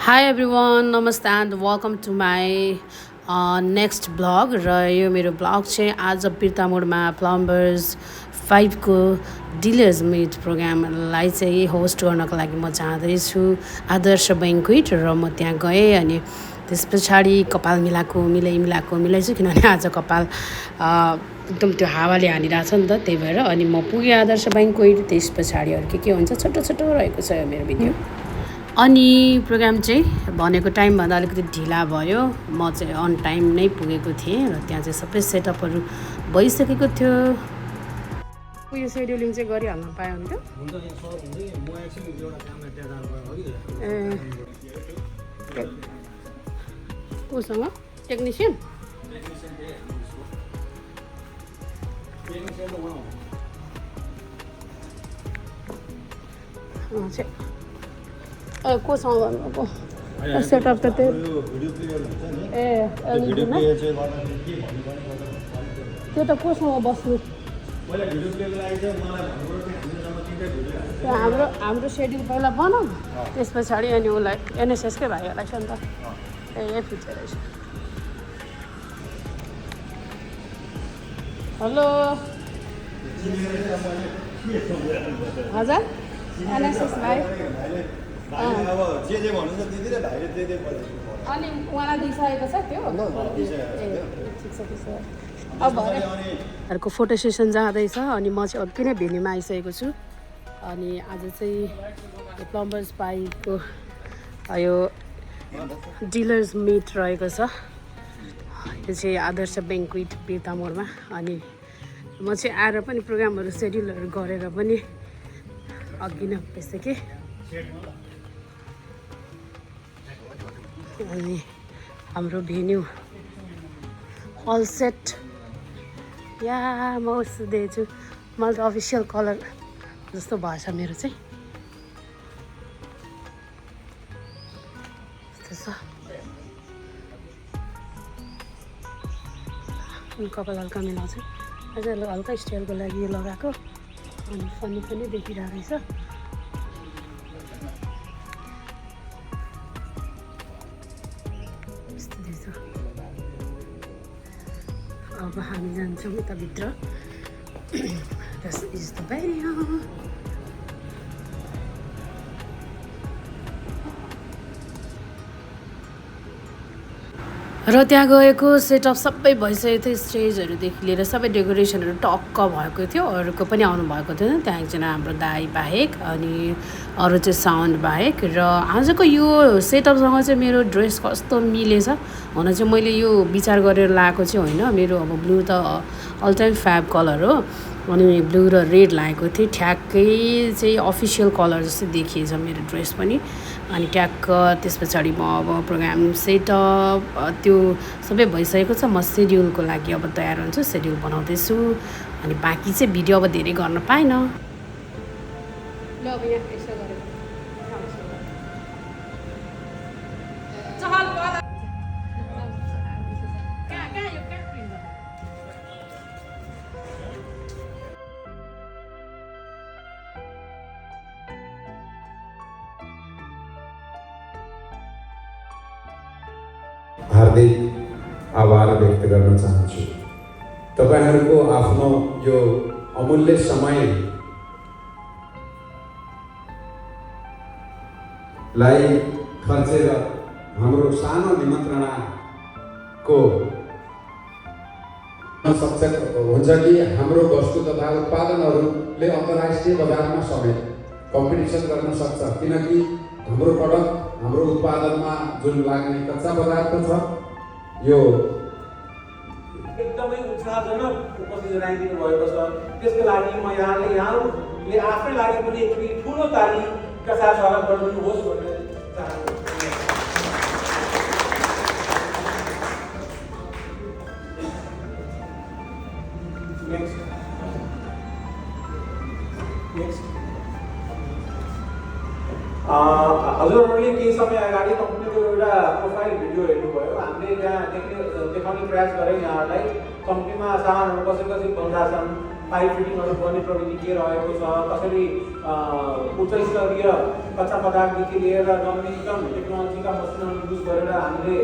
Hi everyone, namaste and welcome to my next blog र यो मेरो ब्लग चाहिँ आज बिर्तामोडमा प्लम्बर्स 5 को डिलर्स मिट प्रोग्रामलाई चाहिँ होस्ट गर्नको लागि म जाँदैछु आदर्श बैङ्क्वेट र म त्यहाँ गएँ अनि त्यस पछाडि कपाल मिलाइछु किनभने आज कपाल एकदम त्यो हावाले हानिरहेछ नि त त्यही भएर अनि म पुगेँ आदर्श बैङ्क्वेट त्यस पछाडि अरू के हुन्छ छोटो छोटो रहेको छ यो मेरो भिडियो अनि प्रोग्राम चाहिँ भनेको टाइमभन्दा अलिकति ढिला भयो म चाहिँ अन टाइम नै पुगेको थिएँ र त्यहाँ चाहिँ सबै सेटअपहरू भइसकेको थियो यो सेड्युलिङ चाहिँ गरिहाल्न पायो हुन्थ्यो ए कोसँग टेक्निसियन कोसँग गर्नुभएको सेटअप त त्यो एलइडीमा त्यो त कोसँग बस्नु हाम्रो सेड्युल पहिला बनाऊ त्यस पछाडि अनि उसलाई एनएसएसकै भाइहरूलाई छ नि त यही फ्युचर रहेछ हेलो हजुर एनएसएस भाइ अनि उहाँलाई दिइसकेको छ त्यो ठिक छ अब भरेको फोटो सेसन जाँदैछ अनि म चाहिँ अघि नै भेन्यूमा आइसकेको छु अनि आज चाहिँ यो प्लम्बर्स पाइपको यो डिलर्स मिट रहेको छ यो चाहिँ आदर्श बैङ्क्वेट बिर्तामोडमा अनि म चाहिँ आएर पनि प्रोग्रामहरू सेड्युलहरू गरेर पनि अघि नै भइसकेँ अनि हाम्रो भेन्यू अल सेट या म सुन्दैछु मलाई त अफिसियल कलर जस्तो भएछ मेरो चाहिँ यस्तो छ कपाल हल्का मिलाउँछु अझ हल्का स्टाइलको लागि यो लगाएको अनि फनी पनि देखिरहेको रहेछ अब हामी जान्छौँ यताभित्र This is the venue. र त्यहाँ गएको सेटअप सबै भइसकेको थियो स्टेजहरूदेखि लिएर सबै डेकोरेसनहरू टक्क भएको थियो अरूको पनि आउनु भएको थियो त्यहाँ एकजना हाम्रो दाई बाहेक अनि अरू चाहिँ साउन्ड बाहेक र आजको यो सेटअपसँग चाहिँ मेरो ड्रेस कस्तो मिलेछ हुन चाहिँ मैले यो विचार गरेर लगाएको चाहिँ होइन मेरो अब ब्लू त अल टाइम फ्याब कलर हो अनि ब्लू र रेड लागेको थियो ठ्याक्कै चाहिँ अफिसियल कलर जस्तो देखिएछ मेरो ड्रेस पनि अनि ट्याक्क त्यस पछाडि म अब प्रोग्राम सेटअप त्यो सबै भइसकेको छ म सेड्युलको लागि अब तयार हुन्छु सेड्युल बनाउँदैछु अनि बाँकी चाहिँ भिडियो अब धेरै गर्न पाइनँ ल अब यहाँ यसो गरेर हार्दिक आभार व्यक्त गर्न चाहन्छु तपाईहरुको आफ्नो यो अमूल्य समयलाई खर्चेर हाम्रो सानो निमन्त्रणाको सक्छ हुन्छ कि हाम्रो वस्तु तथा उत्पादनहरूले अन्तर्राष्ट्रिय बजारमा समेत कम्पिटिसन गर्न सक्छ किनकि हाम्रो प्रोडक्ट हाम्रो उत्पादनमा जुन लाग्ने कच्चा पदार्थ छ यो एकदमै उत्साहजनक उपस्थिति जनाइदिनु भएको छ त्यसको लागि म यहाँले आफै लागि पनि एकचोटि ठुलो तालीका साथ स्वागत गरिदिनुहोस् भन्ने चाहन्छु हजुरहरूले केही समय अगाडि कम्पनीको एउटा प्रोफाइल भिडियो हेर्नुभयो हामीले त्यहाँ देखाउने प्रयास गरेँ यहाँहरूलाई कम्पनीमा सामानहरू कसरी बन्दा छन् पाइप फिटिङहरू गर्ने प्रविधि के रहेको छ, कसरी उच्च स्तरीय कच्चा पदार्थदेखि लिएर नवीनतम टेक्नोलोजीका मसिनहरू युज गरेर हामीले